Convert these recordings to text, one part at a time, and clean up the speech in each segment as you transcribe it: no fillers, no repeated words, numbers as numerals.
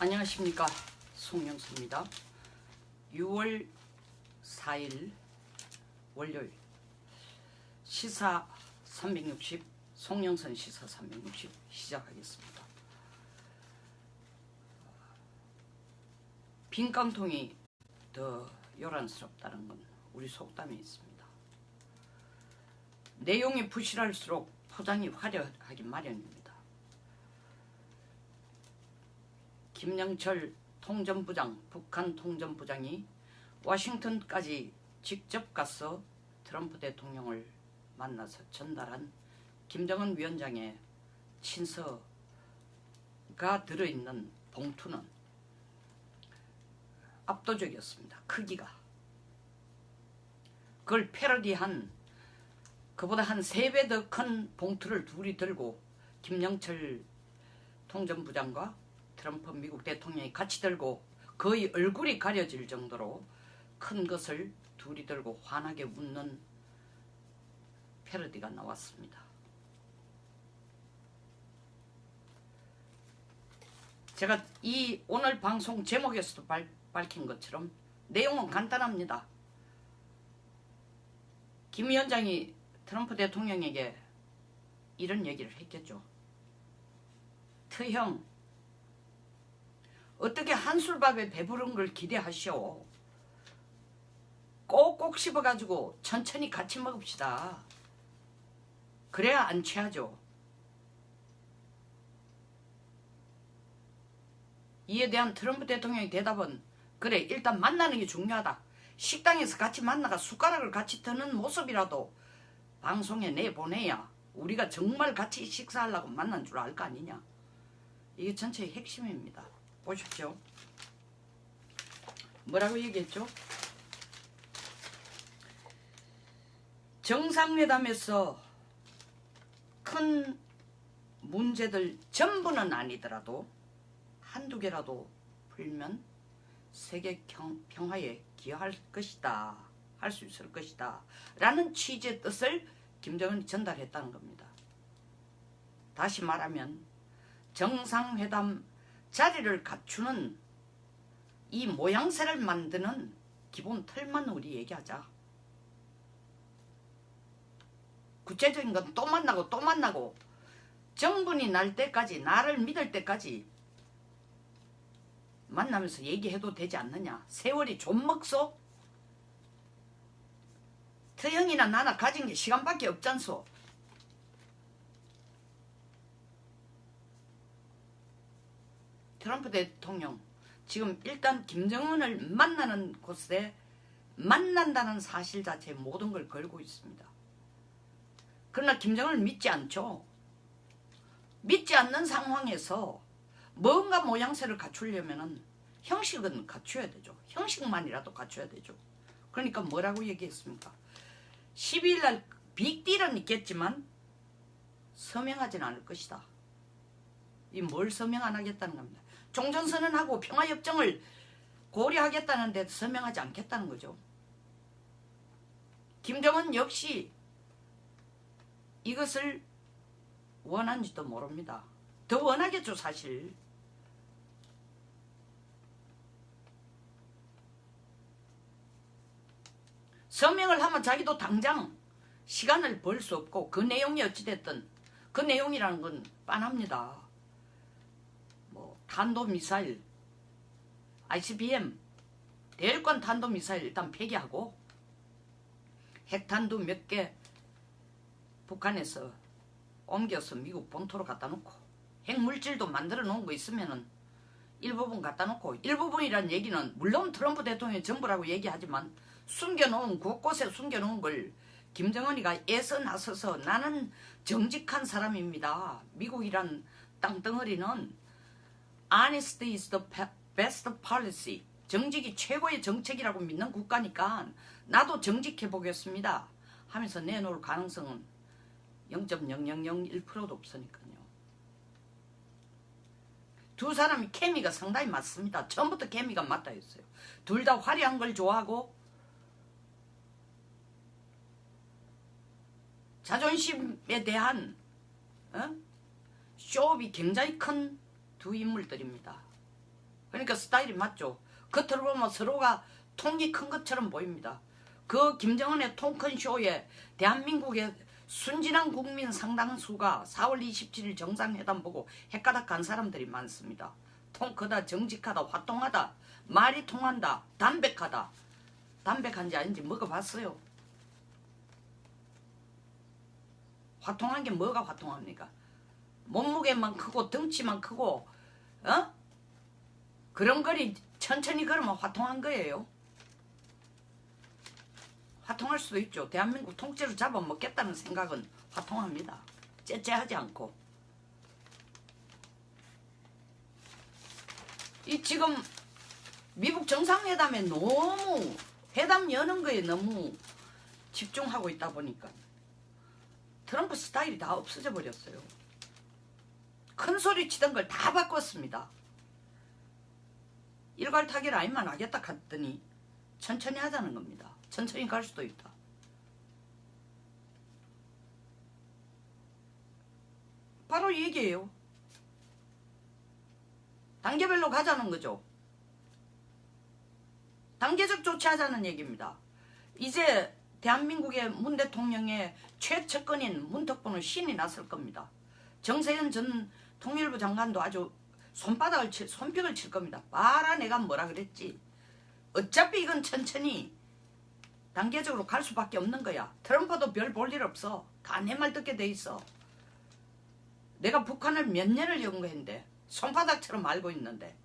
안녕하십니까, 송영수입니다. 6월 4일 월요일 시사 360 송영선 시사 360 시작하겠습니다. 빈 깡통이 더 요란스럽다는 건 우리 속담에 있습니다. 내용이 부실할수록 포장이 화려하기 마련입니다. 김영철 통전부장, 북한 통전부장이 워싱턴까지 직접 가서 트럼프 대통령을 만나서 전달한 김정은 위원장의 친서가 들어있는 봉투는 압도적이었습니다. 크기가. 그걸 패러디한 그보다 한 3배 더 큰 봉투를 둘이 들고 김영철 통전부장과 트럼프 미국 대통령이 같이 들고 거의 얼굴이 가려질 정도로 큰 것을 둘이 들고 환하게 웃는 패러디가 나왔습니다. 제가 이 오늘 방송 제목에서도 밝힌 것처럼 내용은 간단합니다. 김 위원장이 트럼프 대통령에게 이런 얘기를 했겠죠. 트형, 어떻게 한술밥에 배부른 걸 기대하시오. 꼭꼭 씹어가지고 천천히 같이 먹읍시다. 그래야 안 취하죠. 이에 대한 트럼프 대통령의 대답은 그래, 일단 만나는 게 중요하다. 식당에서 같이 만나가 숟가락을 같이 드는 모습이라도 방송에 내보내야 우리가 정말 같이 식사하려고 만난 줄 알 거 아니냐. 이게 전체의 핵심입니다. 보십시오. 뭐라고 얘기했죠? 정상회담에서 큰 문제들 전부는 아니더라도 한두 개라도 풀면 세계 평화에 기여할 것이다. 할 수 있을 것이다. 라는 취지의 뜻을 김정은이 전달했다는 겁니다. 다시 말하면 정상회담 자리를 갖추는 이 모양새를 만드는 기본 틀만 우리 얘기하자. 구체적인 건 또 만나고 또 만나고 정분이 날 때까지, 나를 믿을 때까지 만나면서 얘기해도 되지 않느냐. 세월이 좀 먹소? 트형이나 나나 가진 게 시간밖에 없잖소. 트럼프 대통령 지금 일단 김정은을 만나는 곳에 만난다는 사실 자체에 모든 걸 걸고 있습니다. 그러나 김정은을 믿지 않죠. 믿지 않는 상황에서 뭔가 모양새를 갖추려면 형식은 갖춰야 되죠. 형식만이라도 갖춰야 되죠. 그러니까 뭐라고 얘기했습니까? 12일날 빅딜은 있겠지만 서명하지는 않을 것이다. 이 뭘 서명 안 하겠다는 겁니다. 종전선언하고 평화협정을 고려하겠다는데 서명하지 않겠다는 거죠. 김정은 역시 이것을 원한지도 모릅니다. 더 원하겠죠, 사실. 서명을 하면 자기도 당장 시간을 벌 수 없고 그 내용이 어찌됐든 그 내용이라는 건 빤합니다. 탄도미사일, ICBM, 대륙간 탄도미사일 일단 폐기하고 핵탄두 몇 개 북한에서 옮겨서 미국 본토로 갖다 놓고 핵물질도 만들어 놓은 거 있으면은 일부분 갖다 놓고, 일부분이란 얘기는 물론 트럼프 대통령의 전부라고 얘기하지만 숨겨놓은, 곳곳에 숨겨놓은 걸 김정은이가 애써 나서서 나는 정직한 사람입니다. 미국이란 땅덩어리는 Honesty is the best policy. 정직이 최고의 정책이라고 믿는 국가니까 나도 정직해 보겠습니다. 하면서 내놓을 가능성은 0.0001%도 없으니까요. 두 사람이 케미가 상당히 맞습니다. 처음부터 케미가 맞다 했어요. 둘 다 화려한 걸 좋아하고 자존심에 대한 쇼업이 굉장히 큰 두 인물들입니다. 그러니까 스타일이 맞죠. 겉으로 보면 서로가 통이 큰 것처럼 보입니다. 그 김정은의 통 큰 쇼에 대한민국의 순진한 국민 상당수가 4월 27일 정상회담 보고 헷가닥 간 사람들이 많습니다. 통 크다, 정직하다, 화통하다, 말이 통한다, 담백하다. 담백한지 아닌지 먹어봤어요. 화통한 게 뭐가 화통합니까? 몸무게만 크고 덩치만 크고 그런 거리 천천히 걸으면 화통한 거예요. 화통할 수도 있죠. 대한민국 통째로 잡아먹겠다는 생각은 화통합니다. 째째하지 않고. 이 지금 미국 정상회담에 너무 회담 여는 거에 너무 집중하고 있다 보니까 트럼프 스타일이 다 없어져 버렸어요. 큰 소리 치던 걸 다 바꿨습니다. 일괄타결 아니면 하겠다 갔더니 천천히 하자는 겁니다. 천천히 갈 수도 있다. 바로 이 얘기예요. 단계별로 가자는 거죠. 단계적 조치하자는 얘기입니다. 이제 대한민국의 문 대통령의 최측근인 문턱보는 신이 났을 겁니다. 정세현 전 통일부 장관도 아주 손뼉을 칠 겁니다. 봐라 내가 뭐라 그랬지. 어차피 이건 천천히 단계적으로 갈 수밖에 없는 거야. 트럼프도 별 볼 일 없어. 다 내 말 듣게 돼 있어. 내가 북한을 몇 년을 연구했는데 손바닥처럼 알고 있는데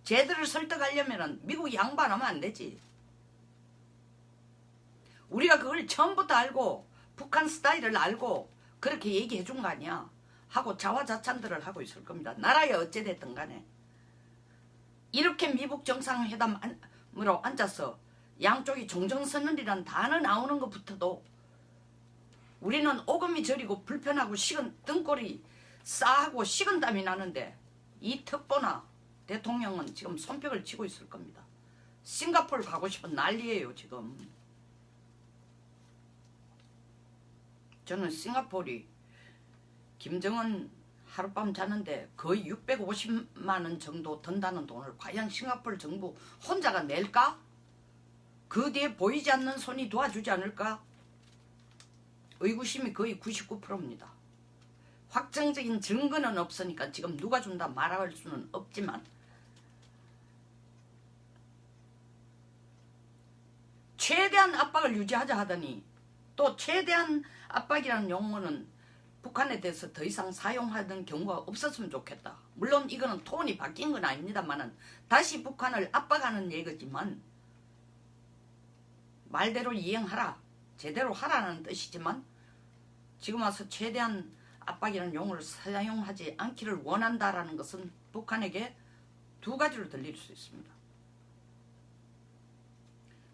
쟤들을 설득하려면 미국이 양보 안 하면 안 되지. 우리가 그걸 처음부터 알고 북한 스타일을 알고 그렇게 얘기해 준 거 아니야. 하고 자화자찬들을 하고 있을 겁니다. 나라에 어찌됐든 간에. 이렇게 미국 정상회담으로 앉아서 양쪽이 종전선언이란 단어 나오는 것부터도 우리는 오금이 저리고 불편하고 식은 등골이 싸하고 식은땀이 나는데 이 특보나 대통령은 지금 손뼉을 치고 있을 겁니다. 싱가포르 가고 싶은 난리예요 지금. 저는 싱가포르이 김정은 하룻밤 자는데 거의 650만 원 정도 든다는 돈을 과연 싱가포르 정부 혼자가 낼까? 그 뒤에 보이지 않는 손이 도와주지 않을까? 의구심이 거의 99%입니다. 확정적인 증거는 없으니까 지금 누가 준다 말할 수는 없지만 최대한 압박을 유지하자 하더니 또 최대한 압박이라는 용어는 북한에 대해서 더 이상 사용하는 경우가 없었으면 좋겠다. 물론 이거는 톤이 바뀐 건 아닙니다만은 다시 북한을 압박하는 얘기지만 말대로 이행하라. 제대로 하라는 뜻이지만 지금 와서 최대한 압박이라는 용어를 사용하지 않기를 원한다라는 것은 북한에게 두 가지로 들릴 수 있습니다.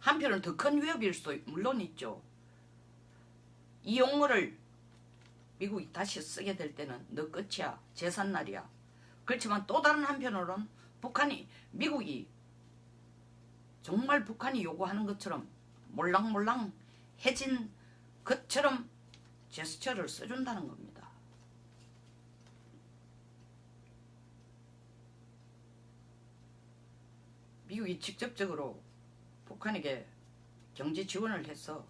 한편은 더 큰 위협일 수도 물론 있죠. 이 용어를 미국이 다시 쓰게 될 때는 너 끝이야. 제삿날이야. 그렇지만 또 다른 한편으로는 미국이 정말 북한이 요구하는 것처럼 몰랑몰랑 해진 것처럼 제스처를 써준다는 겁니다. 미국이 직접적으로 북한에게 경제 지원을 해서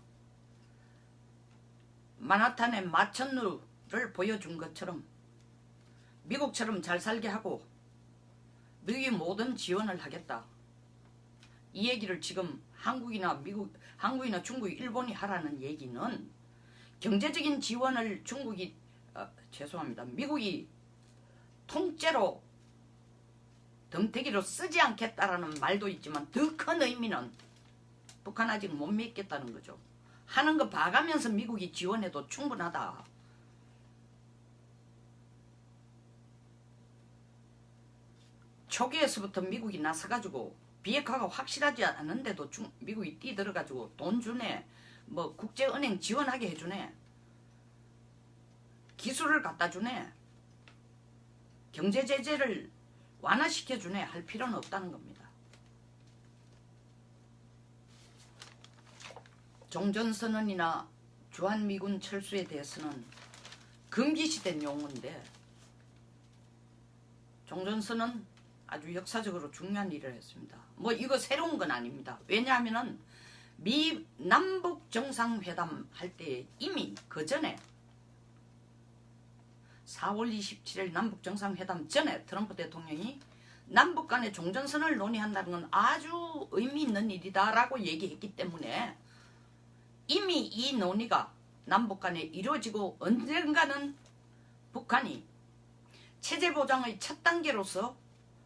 만하탄의 마천루를 보여준 것처럼 미국처럼 잘 살게 하고 미국이 모든 지원을 하겠다. 이 얘기를 지금 한국이나 중국이 일본이 하라는 얘기는 경제적인 지원을 미국이 통째로 덤태기로 쓰지 않겠다라는 말도 있지만 더 큰 의미는 북한 아직 못 믿겠다는 거죠. 하는 거 봐가면서 미국이 지원해도 충분하다. 초기에서부터 미국이 나서가지고 비핵화가 확실하지 않은데도 미국이 뛰들어가지고 돈 주네. 뭐 국제은행 지원하게 해주네. 기술을 갖다 주네. 경제 제재를 완화시켜주네 할 필요는 없다는 겁니다. 종전선언이나 주한미군 철수에 대해서는 금기시된 용어인데 종전선언 아주 역사적으로 중요한 일을 했습니다. 뭐 이거 새로운 건 아닙니다. 왜냐하면은 남북 정상회담 할 때 이미 그 전에 4월 27일 남북 정상회담 전에 트럼프 대통령이 남북 간의 종전선언을 논의한다는 건 아주 의미 있는 일이다라고 얘기했기 때문에 이미 이 논의가 남북 간에 이루어지고 언젠가는 북한이 체제 보장의 첫 단계로서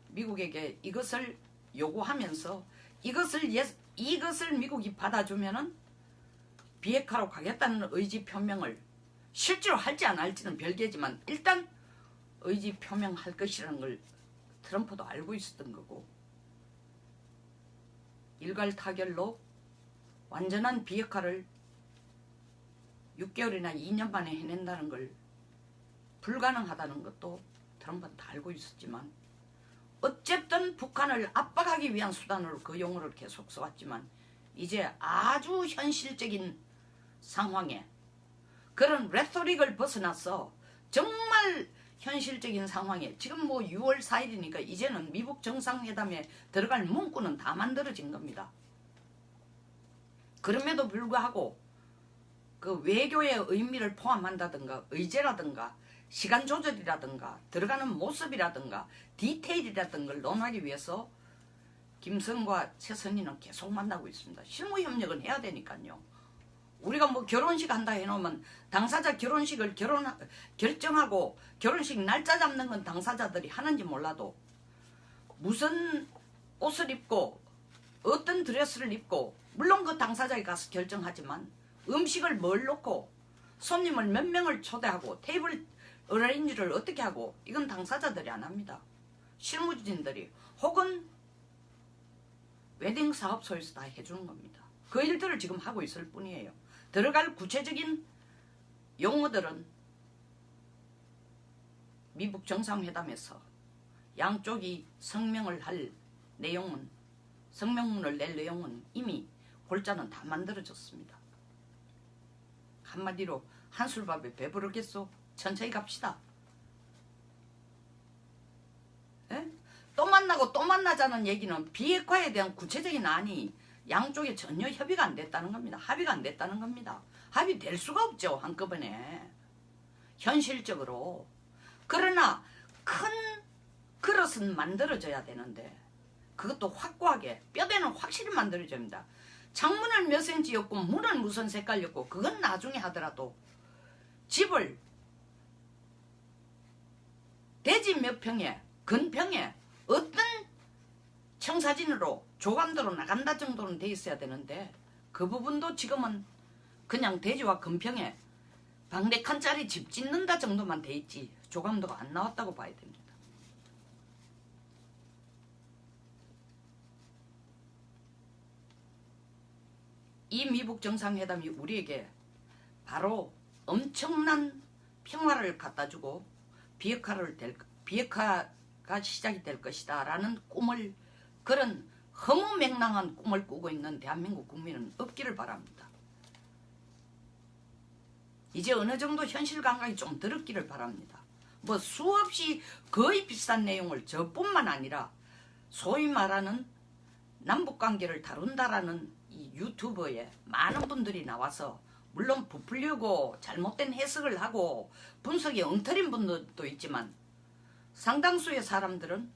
미국에게 이것을 요구하면서 이것을 미국이 받아주면은 비핵화로 가겠다는 의지 표명을 실제로 할지 안 할지는 별개지만 일단 의지 표명할 것이라는 걸 트럼프도 알고 있었던 거고, 일괄타결로 완전한 비핵화를 6개월이나 2년 만에 해낸다는 걸 불가능하다는 것도 트럼프는 다 알고 있었지만 어쨌든 북한을 압박하기 위한 수단으로 그 용어를 계속 써왔지만 이제 아주 현실적인 상황에 그런 레토릭을 벗어나서 정말 현실적인 상황에 지금 뭐 6월 4일이니까 이제는 미국 정상회담에 들어갈 문구는 다 만들어진 겁니다. 그럼에도 불구하고 그 외교의 의미를 포함한다든가 의제라든가 시간 조절이라든가 들어가는 모습이라든가 디테일이라든가 걸 논하기 위해서 김성과 최선희는 계속 만나고 있습니다. 실무협력은 해야 되니까요. 우리가 뭐 결혼식 한다 해놓으면 당사자 결혼식을 결정하고 결혼식 날짜 잡는 건 당사자들이 하는지 몰라도 무슨 옷을 입고 어떤 드레스를 입고 물론 그 당사자에 가서 결정하지만 음식을 뭘 놓고 손님을 몇 명을 초대하고 테이블 어레인지를 어떻게 하고 이건 당사자들이 안 합니다. 실무진들이 혹은 웨딩 사업소에서 다 해주는 겁니다. 그 일들을 지금 하고 있을 뿐이에요. 들어갈 구체적인 용어들은 미국 정상회담에서 양쪽이 성명을 할 내용은 성명문을 낼 내용은 이미 골자는 다 만들어졌습니다. 한마디로 한술밥에 배부르겠소? 천천히 갑시다. 에? 또 만나고 또 만나자는 얘기는 비핵화에 대한 구체적인 안이 양쪽에 전혀 협의가 안 됐다는 겁니다. 합의가 안 됐다는 겁니다. 합의될 수가 없죠. 한꺼번에. 현실적으로. 그러나 큰 그릇은 만들어져야 되는데 그것도 확고하게 뼈대는 확실히 만들어져야 합니다. 창문을 몇 센치였고 문은 무슨 색깔이었고 그건 나중에 하더라도 집을 대지 몇 평에 근평에 어떤 청사진으로 조감도로 나간다 정도는 돼 있어야 되는데 그 부분도 지금은 그냥 대지와 근평에 방 4칸짜리 집 짓는다 정도만 돼 있지 조감도가 안 나왔다고 봐야 됩니다. 이 미국 정상회담이 우리에게 바로 엄청난 평화를 갖다주고 비핵화가 시작이 될 것이다 라는 꿈을 그런 허무맹랑한 꿈을 꾸고 있는 대한민국 국민은 없기를 바랍니다. 이제 어느 정도 현실 감각이 좀 들었기를 바랍니다. 뭐 수없이 거의 비슷한 내용을 저뿐만 아니라 소위 말하는 남북관계를 다룬다라는 이 유튜버에 많은 분들이 나와서 물론 부풀려고 잘못된 해석을 하고 분석이 엉터린 분들도 있지만 상당수의 사람들은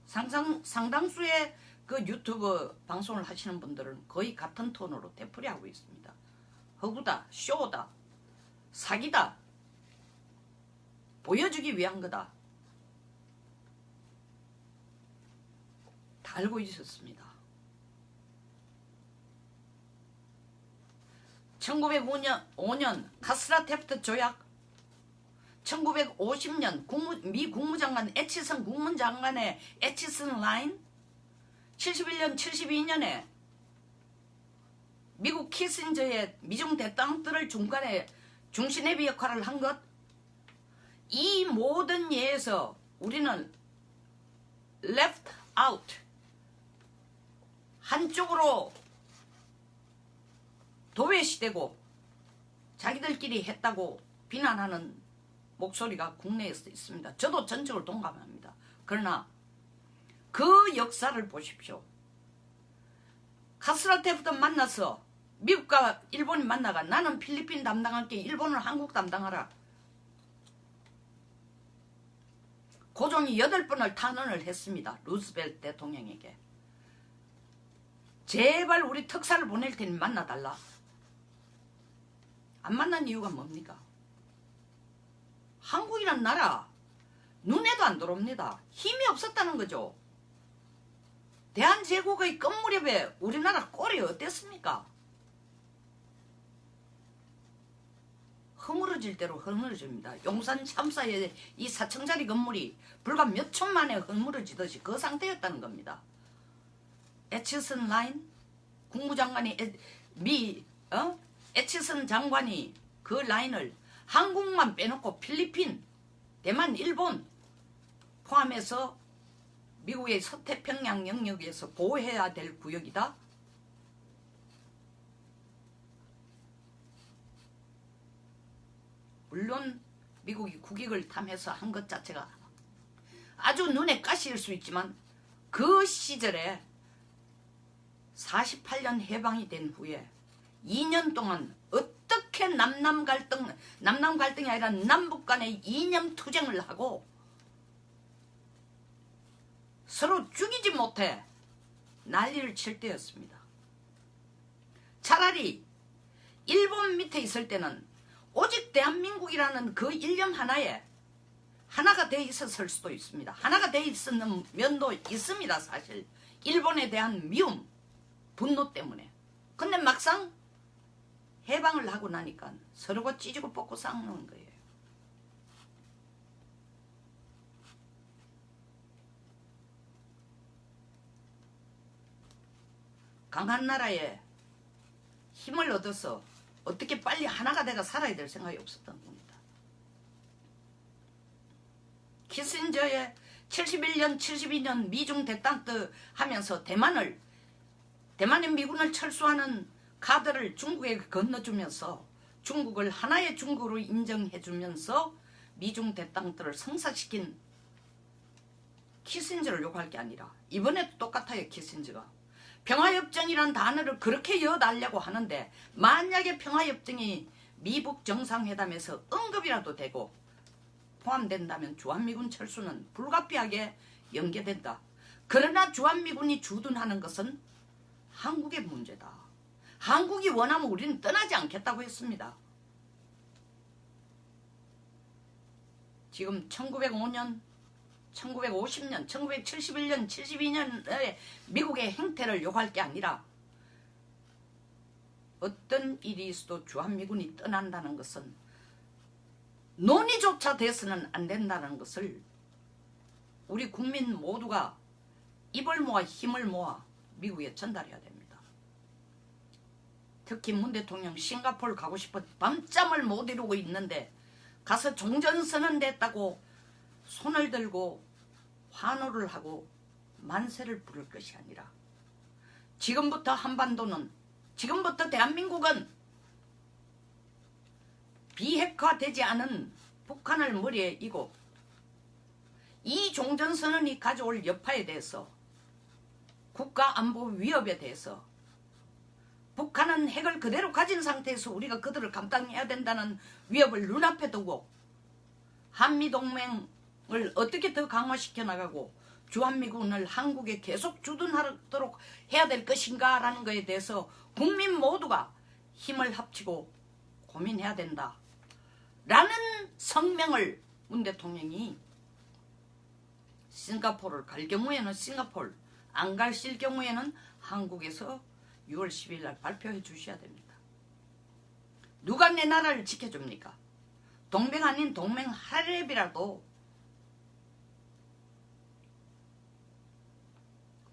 상당수의 그 유튜브 방송을 하시는 분들은 거의 같은 톤으로 되풀이하고 있습니다. 허구다, 쇼다, 사기다, 보여주기 위한 거다. 다 알고 있었습니다. 1905년 카스라 탭트 조약, 1950년 미 국무장관 애치슨 국무장관의 애치슨 라인, 71년 72년에 미국 키신저의 미중 대땅들을 중시내비 역할을 한 것, 이 모든 예에서 우리는 left out, 한쪽으로 도외시되고 자기들끼리 했다고 비난하는 목소리가 국내에서 있습니다. 저도 전적으로 동감합니다. 그러나 그 역사를 보십시오. 카스트로부터 만나서 미국과 일본이 만나가 나는 필리핀 담당할게, 일본은 한국 담당하라. 고종이 8번을 탄원을 했습니다. 루스벨트 대통령에게. 제발 우리 특사를 보낼 테니 만나달라. 안 만난 이유가 뭡니까? 한국이란 나라 눈에도 안 들어옵니다. 힘이 없었다는 거죠. 대한제국의 끝 무렵에 우리나라 꼴이 어땠습니까? 허물어질 대로 허물어집니다. 용산 참사의 이 4층짜리 건물이 불과 몇 초 만에 허물어지듯이 그 상태였다는 겁니다. 애치슨 라인 국무장관이 애치슨 장관이 그 라인을 한국만 빼놓고 필리핀, 대만, 일본 포함해서 미국의 서태평양 영역에서 보호해야 될 구역이다. 물론 미국이 국익을 탐해서 한 것 자체가 아주 눈에 가시일 수 있지만 그 시절에 48년 해방이 된 후에 2년 동안 어떻게 남남 갈등이 아니라 남북 간의 이념 투쟁을 하고 서로 죽이지 못해 난리를 칠 때였습니다. 차라리 일본 밑에 있을 때는 오직 대한민국이라는 그 일념 하나에 하나가 돼 있었을 수도 있습니다. 하나가 돼 있었는 면도 있습니다. 사실 일본에 대한 미움, 분노 때문에. 근데 막상 해방을 하고 나니까 서로가 찢고 뽑고 싸우는 거예요. 강한 나라에 힘을 얻어서 어떻게 빨리 하나가 돼가 살아야 될 생각이 없었던 겁니다. 키신저의 71년, 72년 미중 대땅뜨 하면서 대만의 미군을 철수하는 카드를 중국에 건너주면서 중국을 하나의 중국으로 인정해주면서 미중 대땅뜨를 성사시킨 키신저를 욕할 게 아니라 이번에도 똑같아요. 키신저가 평화협정이란 단어를 그렇게 여달려고 하는데 만약에 평화협정이 미북 정상회담에서 언급이라도 되고 포함된다면 주한미군 철수는 불가피하게 연계된다. 그러나 주한미군이 주둔하는 것은 한국의 문제다. 한국이 원하면 우리는 떠나지 않겠다고 했습니다. 지금 1905년 1950년, 1971년, 72년에 미국의 행태를 욕할 게 아니라 어떤 일이 있어도 주한미군이 떠난다는 것은 논의조차 돼서는 안 된다는 것을 우리 국민 모두가 입을 모아 힘을 모아 미국에 전달해야 됩니다. 특히 문 대통령 싱가포르 가고 싶어 밤잠을 못 이루고 있는데 가서 종전선언 됐다고 손을 들고 환호를 하고 만세를 부를 것이 아니라 지금부터 한반도는 지금부터 대한민국은 비핵화되지 않은 북한을 머리에 이고 이 종전선언이 가져올 여파에 대해서 국가안보 위협에 대해서 북한은 핵을 그대로 가진 상태에서 우리가 그들을 감당해야 된다는 위협을 눈앞에 두고 한미동맹을 어떻게 더 강화시켜 나가고 주한미군을 한국에 계속 주둔하도록 해야 될 것인가 라는 것에 대해서 국민 모두가 힘을 합치고 고민해야 된다 라는 성명을 문 대통령이 싱가포르를 갈 경우에는 싱가포르, 안 가실 경우에는 한국에서 6월 10일 날 발표해 주셔야 됩니다. 누가 내 나라를 지켜줍니까? 동맹 아닌 동맹 하랩이라도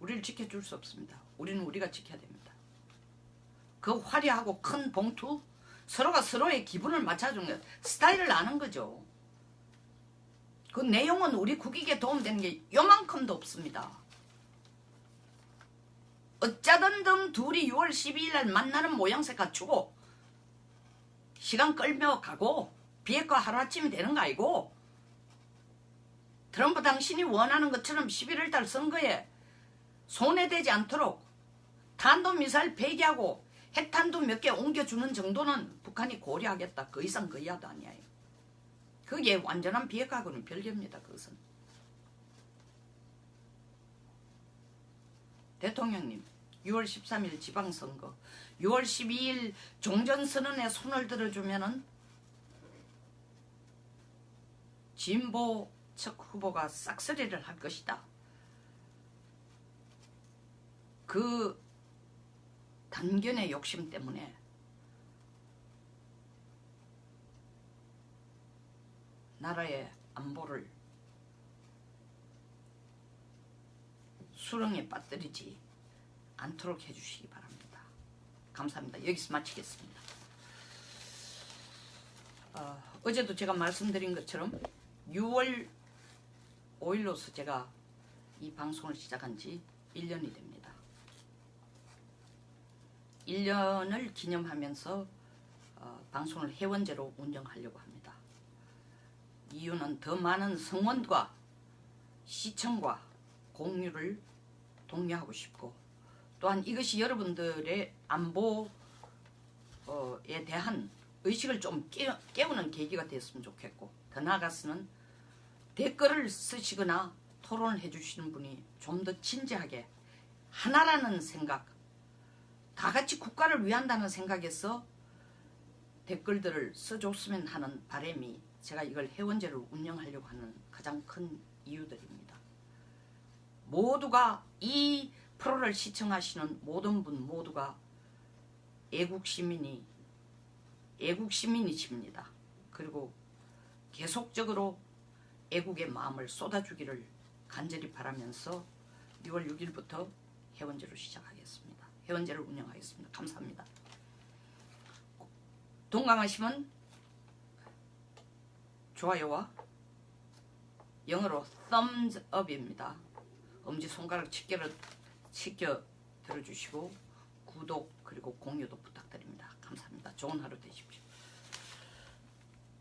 우리를 지켜줄 수 없습니다. 우리는 우리가 지켜야 됩니다. 그 화려하고 큰 봉투 서로가 서로의 기분을 맞춰주는 것 스타일을 아는 거죠. 그 내용은 우리 국익에 도움되는 게 요만큼도 없습니다. 어쩌든 둘이 6월 12일 날 만나는 모양새 갖추고 시간 끌며 가고 비핵화 하루아침이 되는 거 아니고 트럼프 당신이 원하는 것처럼 11월달 선거에 손해되지 않도록 탄도미사일 폐기하고 핵탄두 몇 개 옮겨주는 정도는 북한이 고려하겠다. 그 이상 그 이하도 아니에요. 그게 완전한 비핵화하고는 별개입니다. 그것은. 대통령님 6월 13일 지방선거 6월 12일 종전선언에 손을 들어주면은 진보 측 후보가 싹쓸이를 할 것이다. 그 단견의 욕심 때문에 나라의 안보를 수렁에 빠뜨리지 않도록 해주시기 바랍니다. 감사합니다. 여기서 마치겠습니다. 어제도 제가 말씀드린 것처럼 6월 5일로서 제가 이 방송을 시작한 지 1년이 됩니다. 1년을 기념하면서 방송을 회원제로 운영하려고 합니다. 이유는 더 많은 성원과 시청과 공유를 독려하고 싶고 또한 이것이 여러분들의 안보에 대한 의식을 좀 깨우는 계기가 됐으면 좋겠고 더 나아가서는 댓글을 쓰시거나 토론을 해주시는 분이 좀 더 진지하게 하나라는 생각 다 같이 국가를 위한다는 생각에서 댓글들을 써줬으면 하는 바람이 제가 이걸 회원제로 운영하려고 하는 가장 큰 이유들입니다. 모두가 이 프로를 시청하시는 모든 분 모두가 애국시민이십니다. 그리고 계속적으로 애국의 마음을 쏟아주기를 간절히 바라면서 6월 6일부터 회원제로 시작하겠습니다. 회원제를 운영하겠습니다. 감사합니다. 동감하시면 좋아요와 영어로 thumbs up입니다. 엄지손가락 치켜 들어주시고 구독 그리고 공유도 부탁드립니다. 감사합니다. 좋은 하루 되십시오.